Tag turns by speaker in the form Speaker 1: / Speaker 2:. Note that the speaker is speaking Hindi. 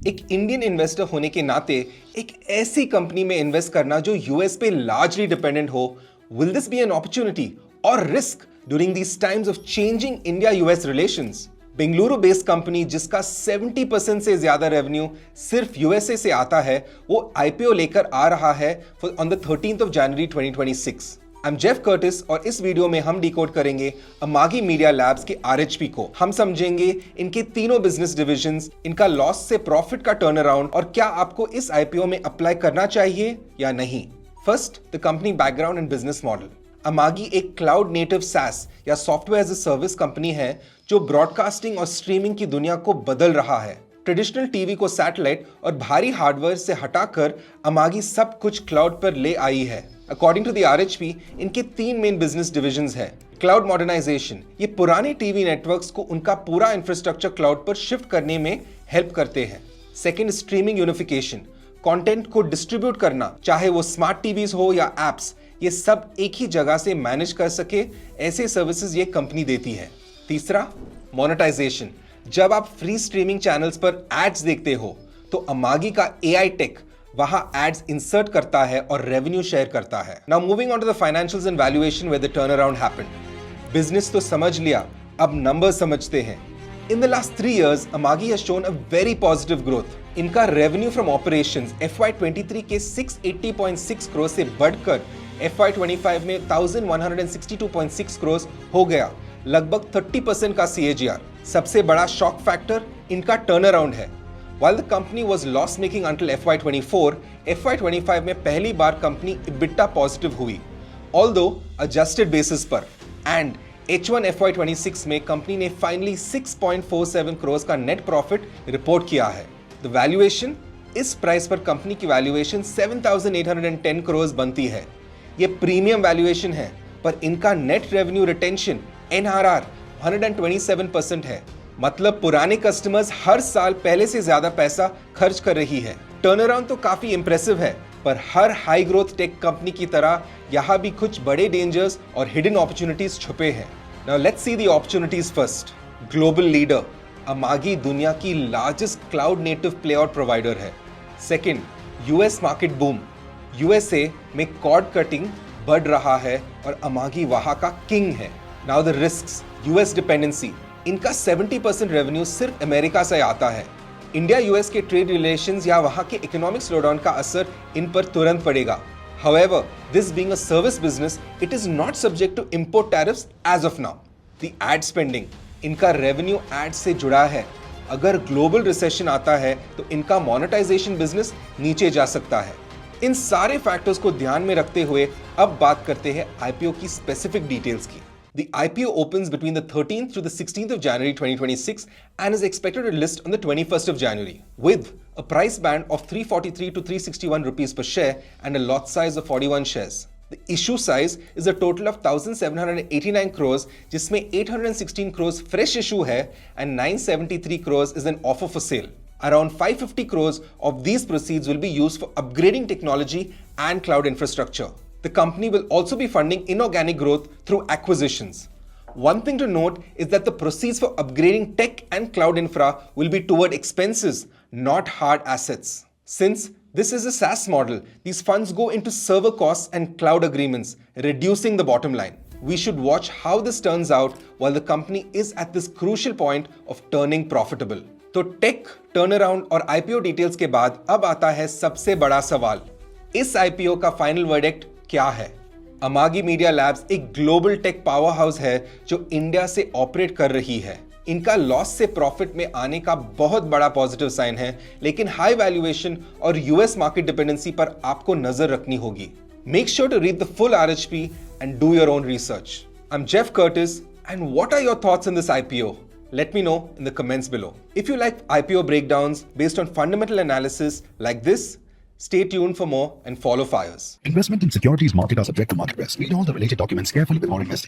Speaker 1: एक इंडियन इन्वेस्टर होने के नाते एक ऐसी कंपनी में इन्वेस्ट करना जो यूएस पे लार्जली डिपेंडेंट हो, will this be an opportunity और risk during these times of changing India US relations? Bengaluru based company जिसका 70% से ज्यादा रेवेन्यू सिर्फ यूएसए से आता है, वो आईपीओ लेकर आ रहा है on the 13th of January 2026। I'm Jeff Curtis और इस वीडियो में हम डिकोड करेंगे अमागी मीडिया लैब्स के आरएचपी को। हम समझेंगे इनके तीनों बिजनेस डिविजन्स, इनका लॉस से प्रॉफिट का टर्न अराउंड और क्या आपको इस आईपीओ में अप्लाई करना चाहिए या नहीं। First, the company background and business model. Amagi एक क्लाउड नेटिव SaaS या software as a service company है जो ब्रॉडकास्टिंग और स्ट्रीमिंग की दुनिया को बदल रहा है। ट्रेडिशनल टीवी को सैटेलाइट और भारी हार्डवेयर से हटाकर अमागी सब कुछ क्लाउड पर ले आई है। अकॉर्डिंग टू द आरएचपी, इनके 3 मेन बिजनेस डिविजन्स हैं। क्लाउड मॉडर्नाइजेशन, ये पुराने टीवी नेटवर्क्स को उनका पूरा इंफ्रास्ट्रक्चर क्लाउड पर शिफ्ट करने में हेल्प करते हैं। सेकंड, स्ट्रीमिंग यूनिफिकेशन, कंटेंट को डिस्ट्रीब्यूट करना, चाहे वो स्मार्ट टीवीज हो या एप्स, ये सब एक ही जगह से मैनेज कर सके, ऐसे सर्विसेज ये कंपनी देती है। तीसरा, मोनेटाइजेशन, जब आप फ्री स्ट्रीमिंग चैनल्स पर एड्स देखते हो तो अमागी का एआई टेक वहां एड्स इंसर्ट करता है और रेवेन्यू शेयर करता है। Now moving on to the financials and valuation where the turn around happened. Business तो समझ लिया, अब नंबर्स समझते हैं। In the last 3 years, Amagi has shown a very positive growth. इनका रेवेन्यू फ्रॉम ऑपरेशंस FY23 के 680.6 करोड़ से बढ़कर FY25 में 1162.6 करोड़ हो गया, लगभग 30% का CAGR। सबसे बड़ा शॉक फैक्टर इनका टर्न अराउंड है। While the company was loss making until FY24, FY25 में पहली बार कंपनी EBITDA पॉजिटिव हुई, although adjusted basis पर, and H1 FY26 में कंपनी ने फाइनली 6.47 करोड़ का नेट प्रॉफिट रिपोर्ट किया है। द वैल्यूएशन, इस प्राइस पर कंपनी की वैल्यूएशन 7,810 करोड़ बनती है। ये प्रीमियम वैल्यूएशन है, पर इनका नेट रेवेन्यू रिटेंशन NRR 127% है, मतलब पुराने कस्टमर्स हर साल पहले से ज्यादा पैसा खर्च कर रही है। टर्न अराउंड तो काफी इंप्रेसिव है, पर हर हाई ग्रोथ टेक कंपनी की तरह यहाँ भी कुछ बड़े डेंजर्स और हिडन अपॉर्चुनिटीज छुपे हैं। Now let's see the opportunities first. Global leader, Amagi दुनिया की largest cloud native play out provider है। Second, US market boom, USA में कॉर्ड कटिंग बढ़ रहा है और अमागी वहां का किंग है। Now the risks, US dependency, इनका 70% रेवेन्यू सिर्फ अमेरिका से आता है। इंडिया यूएस के ट्रेड रिलेशंस या वहां के इकोनॉमिक स्लोडाउन का असर इन पर तुरंत पड़ेगा। However, this being a service business, it is not subject to import tariffs as of now. The ad spending, इनका रेवेन्यू एड से जुड़ा है। अगर ग्लोबल रिसेशन आता है तो इनका मोनेटाइजेशन बिजनेस नीचे जा सकता है। इन सारे फैक्टर्स को ध्यान में रखते हुए अब बात करते हैं आईपीओ की स्पेसिफिक डिटेल्स की। The IPO opens between the 13th to the 16th of January 2026 and is expected to list on the 21st of January with a price band of 343 to 361 rupees per share and a lot size of 41 shares. The issue size is a total of 1,789 crores, जिसमें 816 crores fresh issue है and 973 crores is an offer for sale. Around 550 crores of these proceeds will be used for upgrading technology and cloud infrastructure. The company will also be funding inorganic growth through acquisitions. One thing to note is that the proceeds for upgrading tech and cloud infra will be toward expenses, not hard assets. Since this is a SaaS model, these funds go into server costs and cloud agreements, reducing the bottom line. We should watch how this turns out while the company is at this crucial point of turning profitable. तो टेक, टर्नअराउंड और आईपीओ डिटेल्स के बाद अब आता है सबसे बड़ा सवाल, इस आईपीओ का फाइनल वर्डिक्ट क्या है? अमागी मीडिया लैब्स एक ग्लोबल टेक पावर हाउस है जो इंडिया से ऑपरेट कर रही है। इनका लॉस से प्रॉफिट में आने का बहुत बड़ा पॉजिटिव साइन है, लेकिन हाई वैल्यूएशन और यूएस मार्केट डिपेंडेंसी पर आपको नजर रखनी होगी। Make sure to read the full RHP and do your own research. I am Jeff Curtis and what are your thoughts in this IPO? Let me know in the comments below. If you like IPO breakdowns based on fundamental analysis like this, stay tuned for more and follow FIRES.
Speaker 2: Investment in securities market are subject to market risk. Read all the related documents carefully before investing.